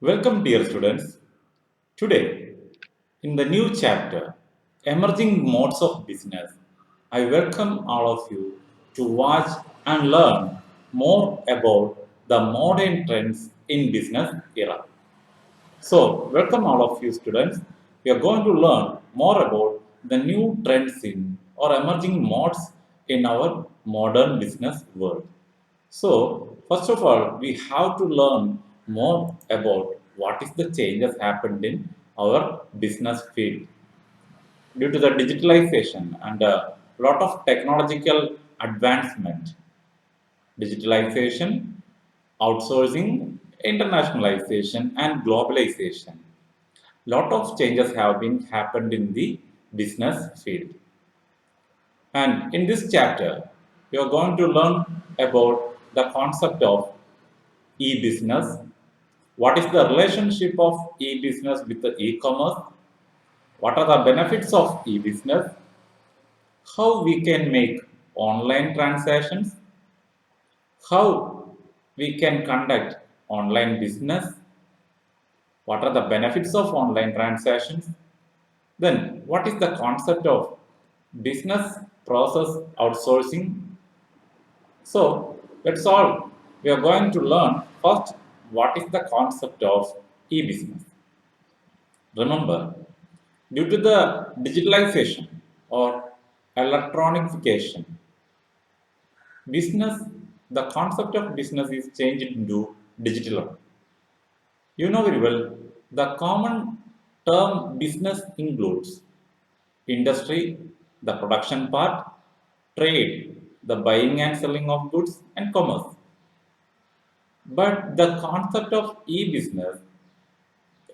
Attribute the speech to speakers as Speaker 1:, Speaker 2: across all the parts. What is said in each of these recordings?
Speaker 1: Welcome, dear students. Today, in the new chapter, Emerging Modes of Business, I welcome all of you to watch and learn more about the modern trends in business era. So, welcome all of you students. We are going to learn more about the new trends in or emerging modes in our modern business world. So, first of all, we have to learn more about what is the changes happened in our business field due to the digitalization and a lot of technological advancement. Digitalization, outsourcing, internationalization, and globalization. Lot of changes have been happened in the business field. And in this chapter, we are going to learn about the concept of e-business. What is the relationship of e-business with the e-commerce? What are the benefits of e-business? How we can make online transactions? How we can conduct online business? What are the benefits of online transactions? Then, what is the concept of business process outsourcing? So, that's all. We are going to learn first what is the concept of e-business. Remember, due to the digitalization or electronification, business, the concept of business is changed into digital. You know very well, the common term business includes industry, the production part, trade, the buying and selling of goods, and commerce. But the concept of e-business,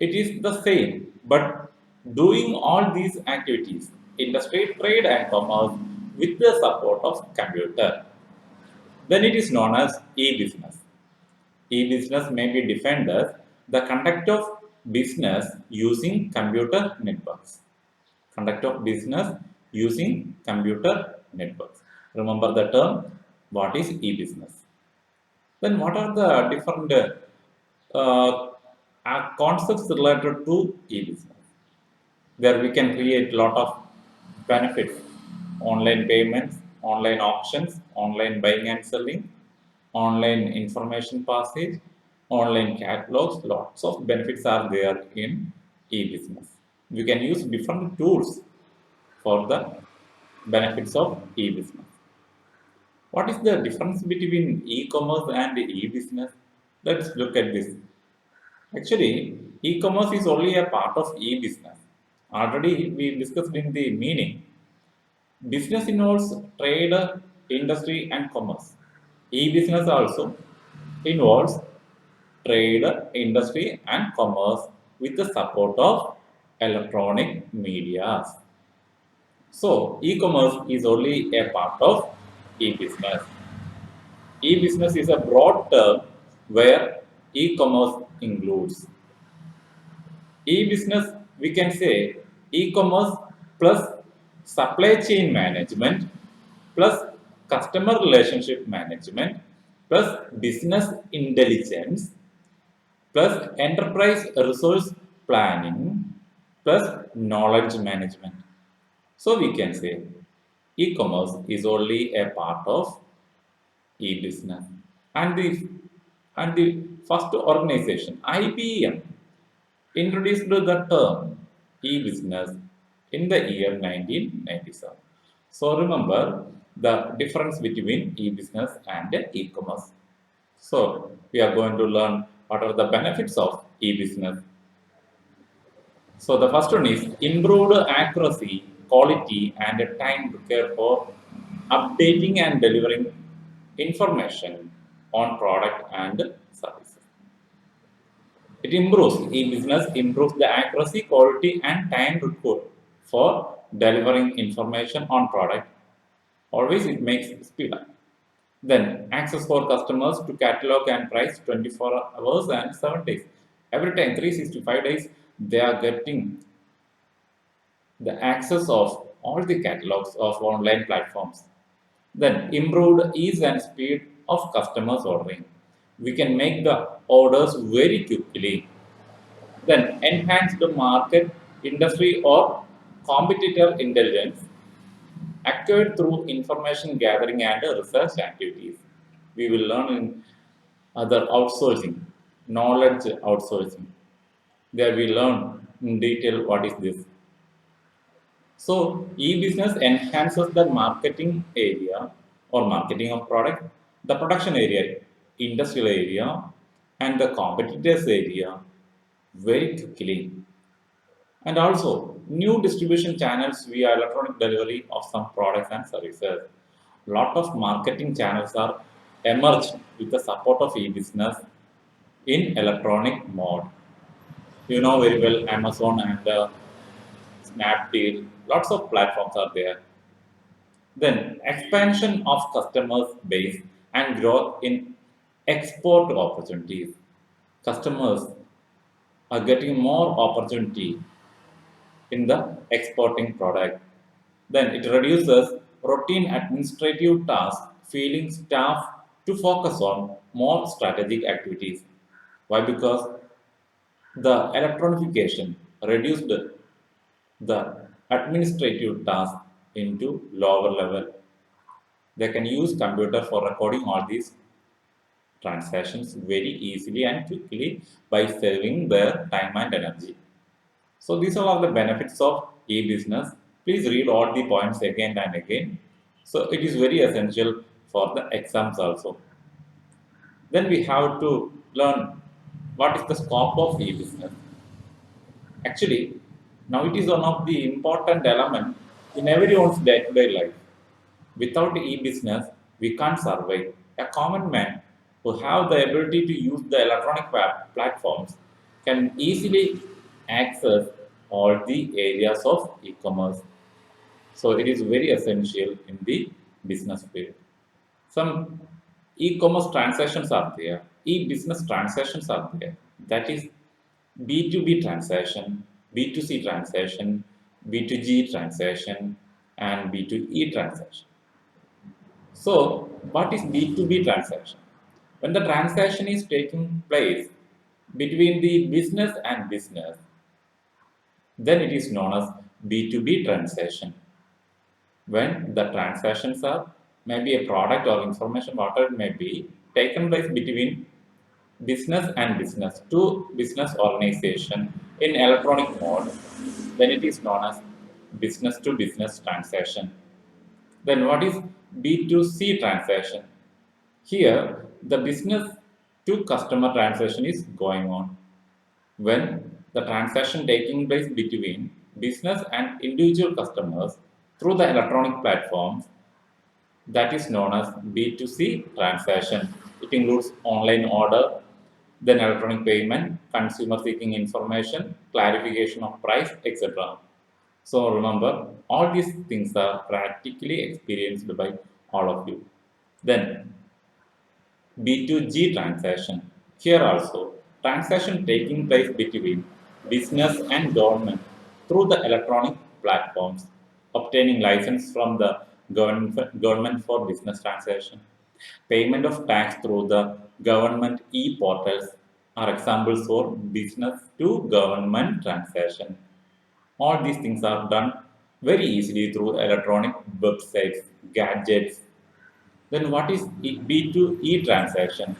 Speaker 1: it is the same, but doing all these activities, industry, trade, and commerce with the support of computer, then it is known as e-business. E-business may be defined as the conduct of business using computer networks. Conduct of business using computer networks. Remember the term, what is e-business? Then what are the different concepts related to e-business? There we can create a lot of benefits: online payments, online auctions, online buying and selling, online information passage, online catalogs. Lots of benefits are there in e-business. We can use different tools for the benefits of e-business. What is the difference between e-commerce and e-business? Let's look at this. Actually, e-commerce is only a part of e-business. Already we discussed in the meaning. Business involves trade, industry, and commerce. E-business also involves trade, industry, and commerce with the support of electronic media. So, e-commerce is only a part of e-business. E-business is a broad term where e-commerce includes. E-business, we can say e-commerce plus supply chain management plus customer relationship management plus business intelligence plus enterprise resource planning plus knowledge management. So we can say e-commerce is only a part of e-business. And the first organization, IBM, introduced the term e-business in the year 1997. So remember the difference between e-business and e-commerce. So we are going to learn what are the benefits of e-business. So the first one is improved accuracy, quality, and time required for updating and delivering information on product and services. It improves e-business improves the accuracy, quality, and time required for delivering information on product. Always it makes speed up. Then access for customers to catalog and price 24 hours and 7 days. Every time 365 days they are getting the access of all the catalogs of online platforms. Then improved ease and speed of customers ordering. We can make the orders very quickly. Then enhanced market, industry or competitor intelligence acquired through information gathering and research activities. We will learn in other outsourcing, knowledge outsourcing. There we learn in detail what is this. So e-business enhances the marketing area or marketing of product, the production area, industrial area, and the competitors area very quickly. And also new distribution channels via electronic delivery of some products and services. Lot of marketing channels are emerged with the support of e-business in electronic mode. You know very well Amazon and Snapdeal. Lots of platforms are there. Then expansion of customers base and growth in export opportunities. Customers are getting more opportunity in the exporting product. Then it reduces routine administrative tasks, feeling staff to focus on more strategic activities. Why? Because the electronification reduced the administrative task into lower level. They can use computer for recording all these transactions very easily and quickly by saving their time and energy. So these are all the benefits of e-business. Please read all the points again and again. So it is very essential for the exams also. Then we have to learn what is the scope of e-business. Actually, now it is one of the important element in everyone's day-to-day life. Without e-business, we can't survive. A common man who have the ability to use the electronic platforms can easily access all the areas of e-commerce. So it is very essential in the business field. Some e-commerce transactions are there, e-business transactions are there. That is B2B transaction, B2C transaction, B2G transaction, and B2E transaction. So, what is B2B transaction? When the transaction is taking place between the business and business, then it is known as B2B transaction. When the transactions are maybe a product or information, whatever it may be, taken place between business and business to business organization in electronic mode, then it is known as business to business transaction. Then what is B2C transaction? Here, the business to customer transaction is going on. When the transaction taking place between business and individual customers through the electronic platforms, that is known as B2C transaction. It includes online order, then electronic payment, consumer seeking information, clarification of price, etc. So remember, all these things are practically experienced by all of you. Then B2G transaction. Here also, transaction taking place between business and government through the electronic platforms, obtaining license from the government for business transaction, payment of tax through the government e-portals are examples for business to government transaction. All these things are done very easily through electronic websites, gadgets. Then what is B2E transaction?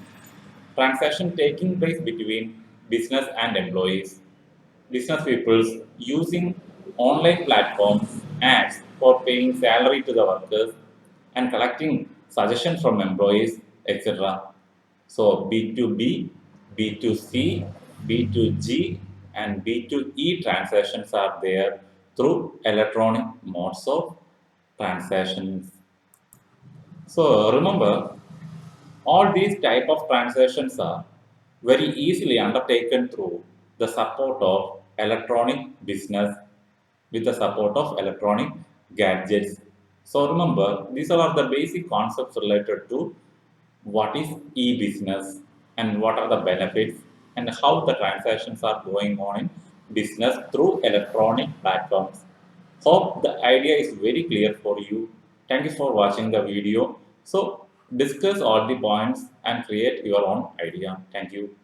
Speaker 1: Transaction taking place between business and employees. Business peoples using online platforms, ads for paying salary to the workers and collecting suggestions from employees, etc. So B2B, B2C, B2G, and B2E transactions are there through electronic modes of transactions. So remember, all these type of transactions are very easily undertaken through the support of electronic business with the support of electronic gadgets. So remember, these are the basic concepts related to what is e-business and what are the benefits and how the transactions are going on in business through electronic platforms. Hope the idea is very clear for you. Thank you for watching the video. So discuss all the points and create your own idea. Thank you.